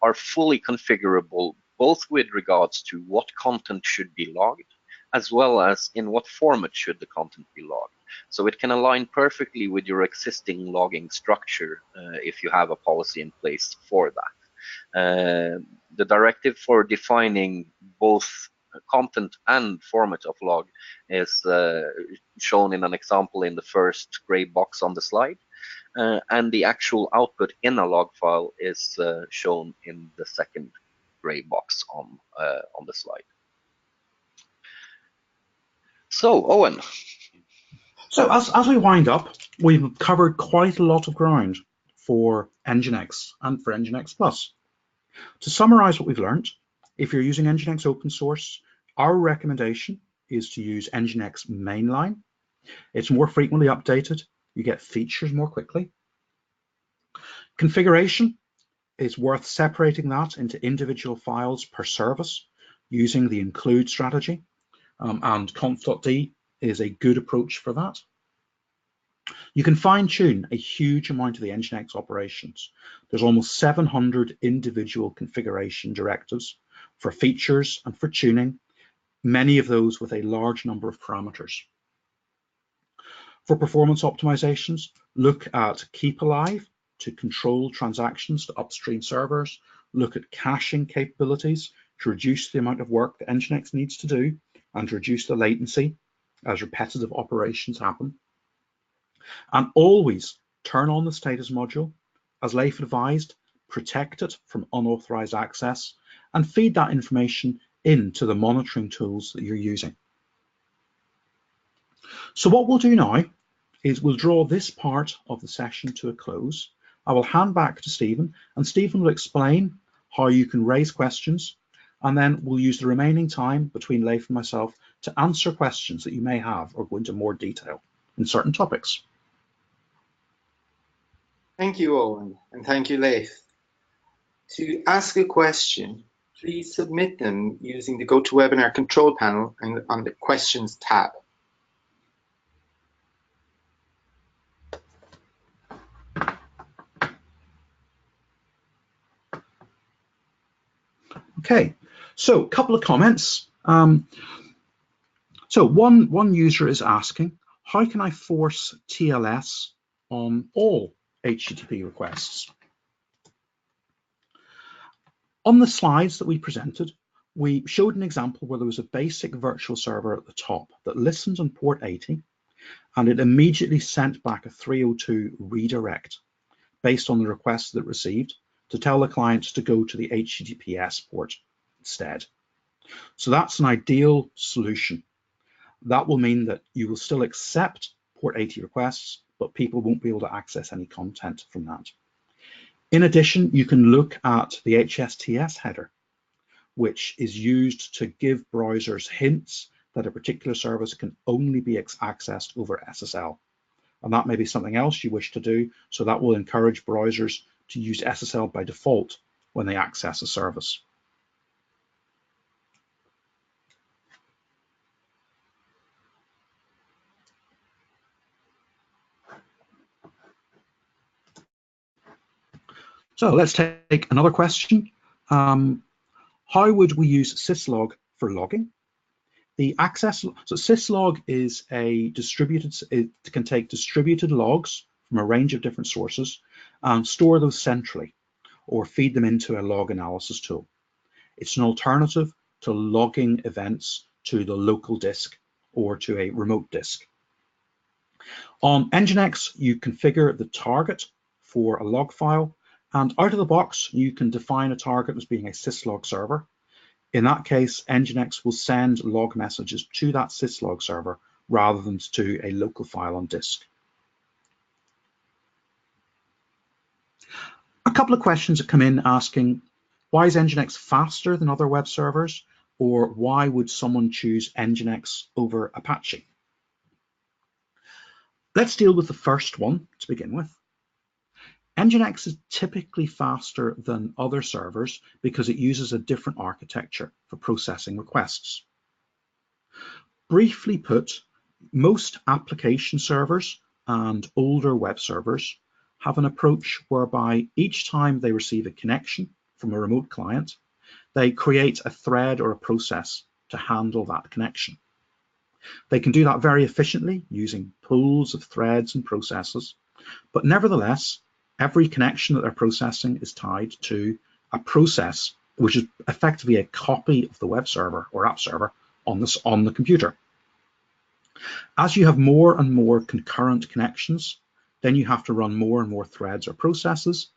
Speaker 3: are fully configurable, both with regards to what content should be logged, as well as in what format should the content be logged. So it can align perfectly with your existing logging structure if you have a policy in place for that. The directive for defining both content and format of log is shown in an example in the first gray box on the slide, and the actual output in a log file is shown in the second gray box on the slide. So, Owen.
Speaker 2: So as we wind up, we've covered quite a lot of ground for NGINX and for NGINX Plus. To summarize what we've learned, if you're using NGINX open source, our recommendation is to use NGINX mainline. It's more frequently updated. You get features more quickly. Configuration, it's worth separating that into individual files per service using the include strategy, and conf.d is a good approach for that. You can fine-tune a huge amount of the NGINX operations. There's almost 700 individual configuration directives for features and for tuning, many of those with a large number of parameters. For performance optimizations, look at keep alive to control transactions to upstream servers, look at caching capabilities to reduce the amount of work that NGINX needs to do and reduce the latency as repetitive operations happen. And always turn on the status module. As Leif advised, protect it from unauthorized access and feed that information into the monitoring tools that you're using. So what we'll do now is we'll draw this part of the session to a close. I will hand back to Stephen, and Stephen will explain how you can raise questions, and then we'll use the remaining time between Leif and myself to answer questions that you may have or go into more detail in certain topics.
Speaker 1: Thank you, Owen, and thank you, Leif. To ask a question, please submit them using the GoToWebinar control panel and on the Questions tab.
Speaker 2: Okay, so a couple of comments. So one user is asking, how can I force TLS on all HTTP requests? On the slides that we presented, we showed an example where there was a basic virtual server at the top that listened on port 80, and it immediately sent back a 302 redirect based on the request that it received to tell the client to go to the HTTPS port instead. So that's an ideal solution. That will mean that you will still accept port 80 requests, but people won't be able to access any content from that. In addition, you can look at the HSTS header, which is used to give browsers hints that a particular service can only be accessed over SSL. And that may be something else you wish to do, so that will encourage browsers to use SSL by default when they access a service. So let's take another question. How would we use syslog for logging? The access, so syslog is a distributed, it can take distributed logs from a range of different sources and store those centrally or feed them into a log analysis tool. It's an alternative to logging events to the local disk or to a remote disk. On NGINX, you configure the target for a log file, and out of the box, you can define a target as being a syslog server. In that case, NGINX will send log messages to that syslog server rather than to a local file on disk. A couple of questions that come in asking, why is NGINX faster than other web servers? Or why would someone choose NGINX over Apache? Let's deal with the first one to begin with. NGINX is typically faster than other servers because it uses a different architecture for processing requests. Briefly put, most application servers and older web servers have an approach whereby each time they receive a connection from a remote client, they create a thread or a process to handle that connection. They can do that very efficiently using pools of threads and processes, but nevertheless, every connection that they're processing is tied to a process which is effectively a copy of the web server or app server on the computer. As you have more and more concurrent connections, then you have to run more and more threads or processes,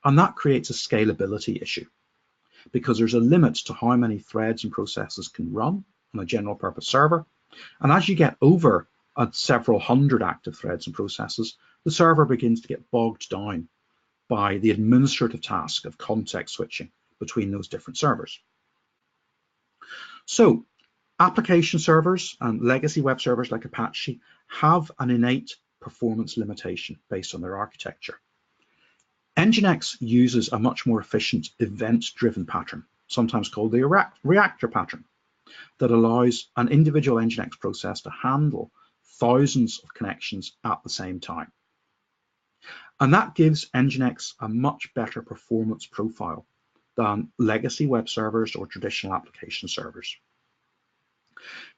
Speaker 2: and that creates a scalability issue because there's a limit to how many threads and processes can run on a general purpose server. And as you get over several hundred active threads and processes, the server begins to get bogged down by the administrative task of context switching between those different servers. So application servers and legacy web servers like Apache have an innate performance limitation based on their architecture. NGINX uses a much more efficient event-driven pattern, sometimes called the reactor pattern, that allows an individual NGINX process to handle thousands of connections at the same time. And that gives NGINX a much better performance profile than legacy web servers or traditional application servers.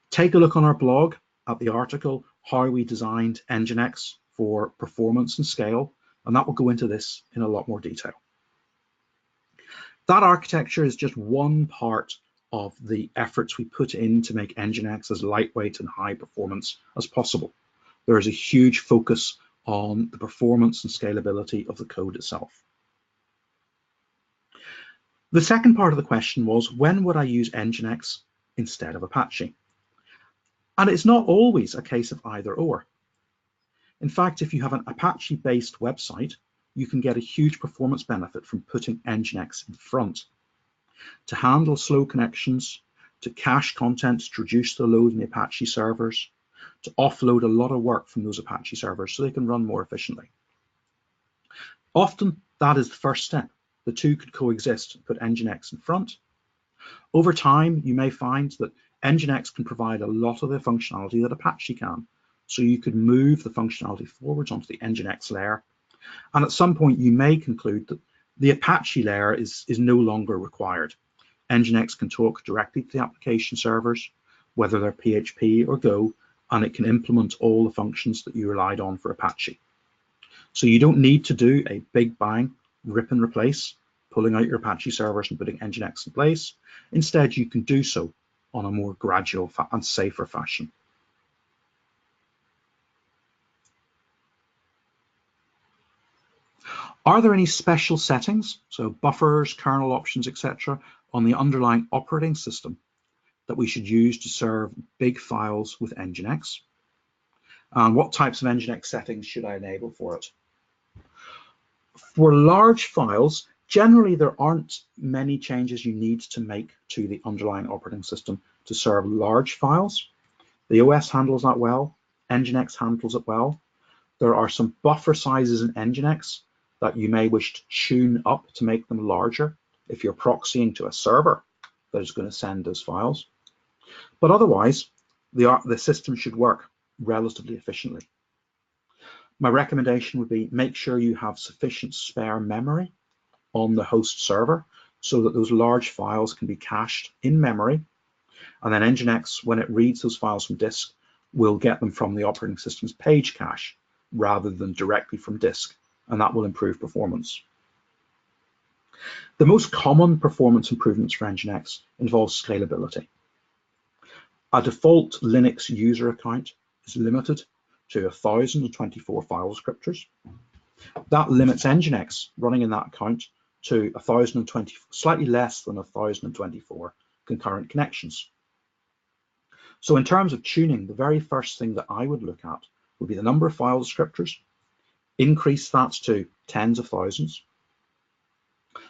Speaker 2: Take a look on our blog at the article, How We Designed NGINX for Performance and Scale, and that will go into this in a lot more detail. That architecture is just one part of the efforts we put in to make NGINX as lightweight and high performance as possible. There is a huge focus on the performance and scalability of the code itself. The second part of the question was, when would I use NGINX instead of Apache? And it's not always a case of either or. In fact, if you have an Apache-based website, you can get a huge performance benefit from putting NGINX in front. To handle slow connections, to cache content to reduce the load in the Apache servers, to offload a lot of work from those Apache servers so they can run more efficiently. Often that is the first step. The two could coexist and put NGINX in front. Over time, you may find that NGINX can provide a lot of the functionality that Apache can. So you could move the functionality forwards onto the NGINX layer. And at some point, you may conclude that the Apache layer is no longer required. NGINX can talk directly to the application servers, whether they're PHP or Go, and it can implement all the functions that you relied on for Apache. So you don't need to do a big bang, rip and replace, pulling out your Apache servers and putting NGINX in place. Instead, you can do so on a more gradual and safer fashion. Are there any special settings, so buffers, kernel options, etc., on the underlying operating system that we should use to serve big files with NGINX? And what types of NGINX settings should I enable for it? For large files, generally there aren't many changes you need to make to the underlying operating system to serve large files. The OS handles that well, NGINX handles it well. There are some buffer sizes in NGINX that you may wish to tune up to make them larger if you're proxying to a server that is going to send those files. But otherwise, the system should work relatively efficiently. My recommendation would be make sure you have sufficient spare memory on the host server so that those large files can be cached in memory, and then NGINX, when it reads those files from disk, will get them from the operating system's page cache rather than directly from disk, and that will improve performance. The most common performance improvements for NGINX involve scalability. A default Linux user account is limited to 1,024 file descriptors. That limits NGINX running in that account to 1,020, slightly less than 1,024 concurrent connections. So in terms of tuning, the very first thing that I would look at would be the number of file descriptors, increase that to tens of thousands.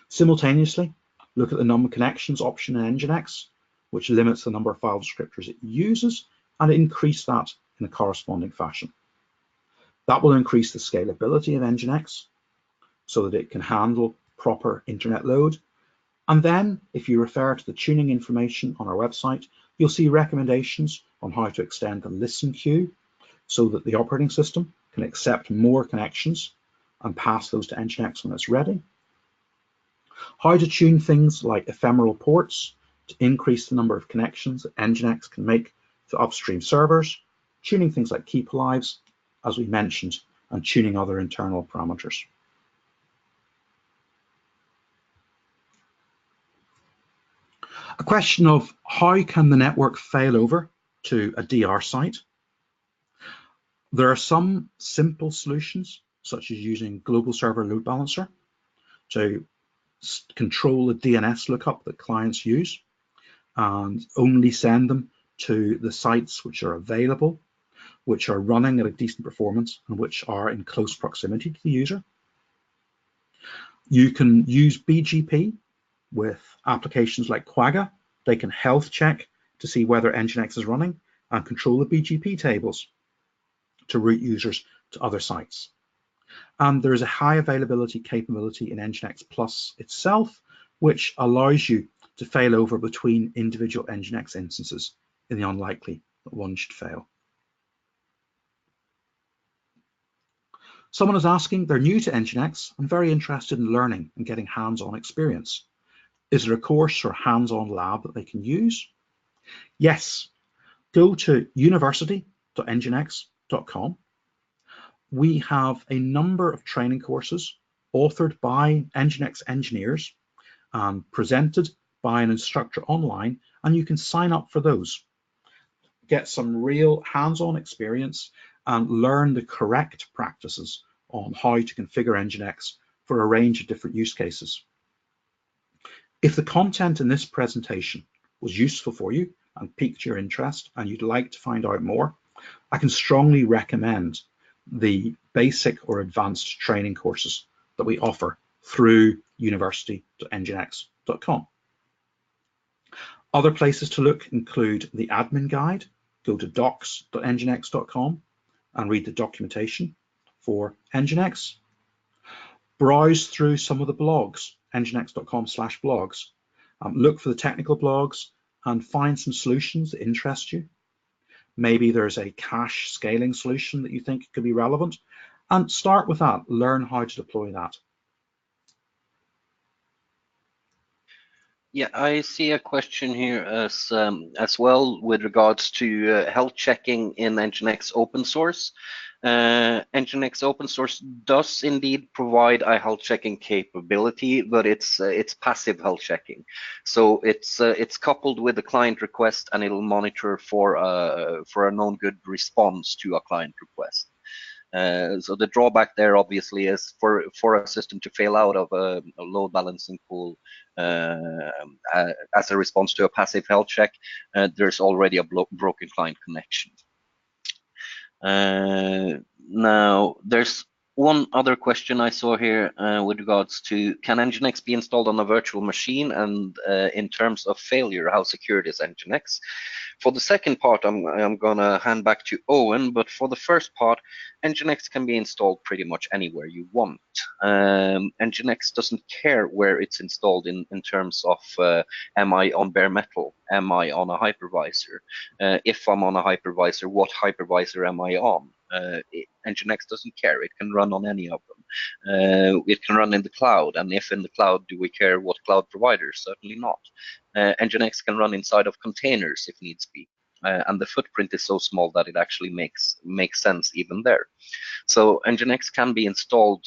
Speaker 2: Simultaneously, look at the number of connections option in NGINX, which limits the number of file descriptors it uses, and increase that in a corresponding fashion. That will increase the scalability of NGINX so that it can handle proper internet load. And then if you refer to the tuning information on our website, you'll see recommendations on how to extend the listen queue so that the operating system can accept more connections and pass those to NGINX when it's ready. How to tune things like ephemeral ports to increase the number of connections that NGINX can make to upstream servers, tuning things like keep alives, as we mentioned, and tuning other internal parameters. A question of how can the network fail over to a DR site? There are some simple solutions, such as using global server load balancer to control the DNS lookup that clients use and only send them to the sites which are available, which are running at a decent performance, and which are in close proximity to the user. You can use BGP with applications like Quagga. They can health check to see whether NGINX is running and control the BGP tables to route users to other sites. And there is a high availability capability in NGINX Plus itself, which allows you to fail over between individual NGINX instances in the unlikely that one should fail. Someone is asking, they're new to NGINX and very interested in learning and getting hands-on experience. Is there a course or hands-on lab that they can use? Yes, go to university.nginx.com. We have a number of training courses authored by NGINX engineers and presented by an instructor online, and you can sign up for those. Get some real hands-on experience and learn the correct practices on how to configure NGINX for a range of different use cases. If the content in this presentation was useful for you and piqued your interest and you'd like to find out more, I can strongly recommend the basic or advanced training courses that we offer through university.nginx.com. Other places to look include the admin guide. Go to docs.nginx.com and read the documentation for NGINX. Browse through some of the blogs, nginx.com/blogs. Look for the technical blogs and find some solutions that interest you. Maybe there's a cache scaling solution that you think could be relevant, and start with that. Learn how to deploy that.
Speaker 3: Yeah, I see a question here as well with regards to health checking in NGINX open source. NGINX open source does indeed provide a health checking capability, but it's passive health checking. So it's coupled with the client request, and it'll monitor for a known good response to a client request. So the drawback there obviously is for a system to fail out of a load balancing pool as a response to a passive health check, there's already a broken client connection. Now, there's one other question I saw here with regards to, can NGINX be installed on a virtual machine? And in terms of failure, how secure is NGINX? For the second part, I'm gonna hand back to Owen, but for the first part, NGINX can be installed pretty much anywhere you want. NGINX doesn't care where it's installed in terms of am I on bare metal? Am I on a hypervisor? If I'm on a hypervisor, what hypervisor am I on? NGINX doesn't care. It can run on any of them. It can run in the cloud, and if in the cloud, do we care what cloud provider? Certainly not. NGINX can run inside of containers if needs be, and the footprint is so small that it actually makes sense even there. So NGINX can be installed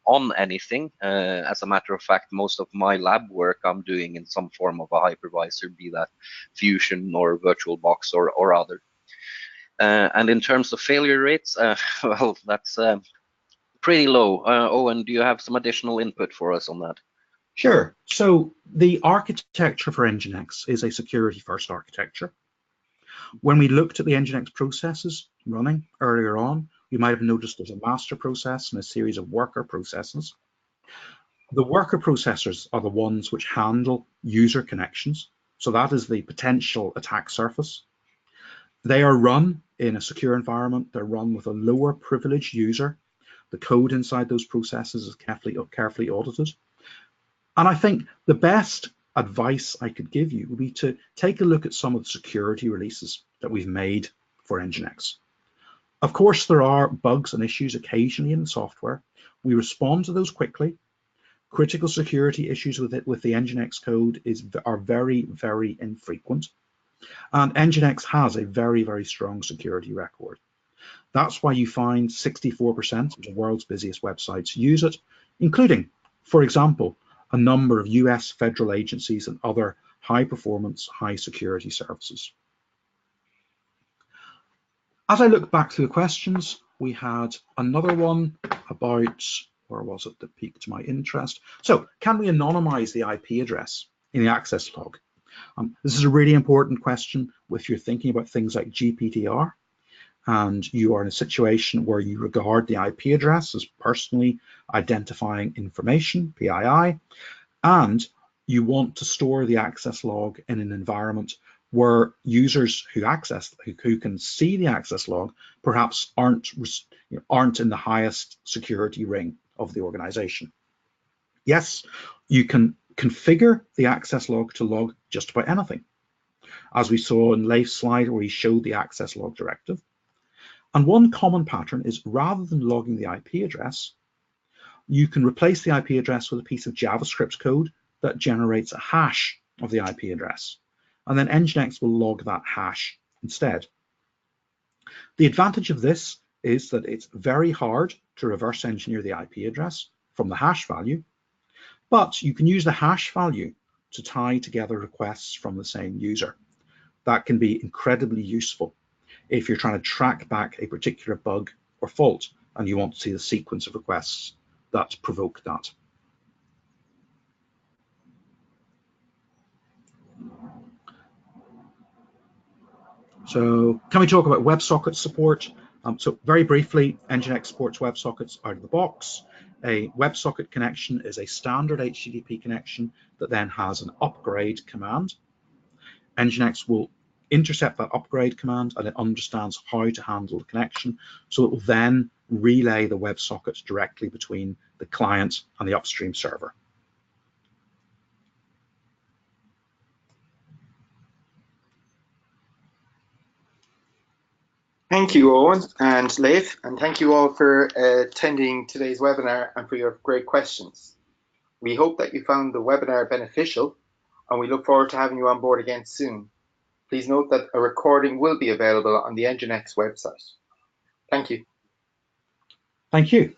Speaker 3: on anything. As a matter of fact, most of my lab work I'm doing in some form of a hypervisor, be that Fusion or VirtualBox or other. And in terms of failure rates, well, that's pretty low. Owen, do you have some additional input for us on that?
Speaker 2: Sure. So the architecture for NGINX is a security-first architecture. When we looked at the NGINX processes running earlier on, you might have noticed there's a master process and a series of worker processes. The worker processors are the ones which handle user connections. So that is the potential attack surface. They are run in a secure environment. They're run with a lower privileged user. The code inside those processes is carefully audited. And I think the best advice I could give you would be to take a look at some of the security releases that we've made for NGINX. Of course, there are bugs and issues occasionally in the software. We respond to those quickly. Critical security issues with the NGINX code are very, very infrequent. And NGINX has a very, very strong security record. That's why you find 64% of the world's busiest websites use it, including, for example, a number of US federal agencies and other high performance, high security services. As I look back through the questions, we had another one about, where was it that piqued my interest? So, can we anonymize the IP address in the access log? This is a really important question if you're thinking about things like GPDR and you are in a situation where you regard the IP address as personally identifying information, PII, and you want to store the access log in an environment where users who can see the access log perhaps aren't in the highest security ring of the organization. Yes, you can configure the access log to log just about anything, as we saw in Leif's slide where he showed the access log directive. And one common pattern is, rather than logging the IP address, you can replace the IP address with a piece of JavaScript code that generates a hash of the IP address. And then NGINX will log that hash instead. The advantage of this is that it's very hard to reverse engineer the IP address from the hash value, but you can use the hash value to tie together requests from the same user. That can be incredibly useful if you're trying to track back a particular bug or fault and you want to see the sequence of requests that provoke that. So can we talk about WebSocket support? So very briefly, NGINX supports WebSockets out of the box. A WebSocket connection is a standard HTTP connection that then has an upgrade command. NGINX will intercept that upgrade command and it understands how to handle the connection. So it will then relay the WebSocket directly between the client and the upstream server.
Speaker 1: Thank you, Owen and Leif, and thank you all for attending today's webinar and for your great questions. We hope that you found the webinar beneficial. and we look forward to having you on board again soon. Please note that a recording will be available on the NGINX website. Thank you.
Speaker 2: Thank you.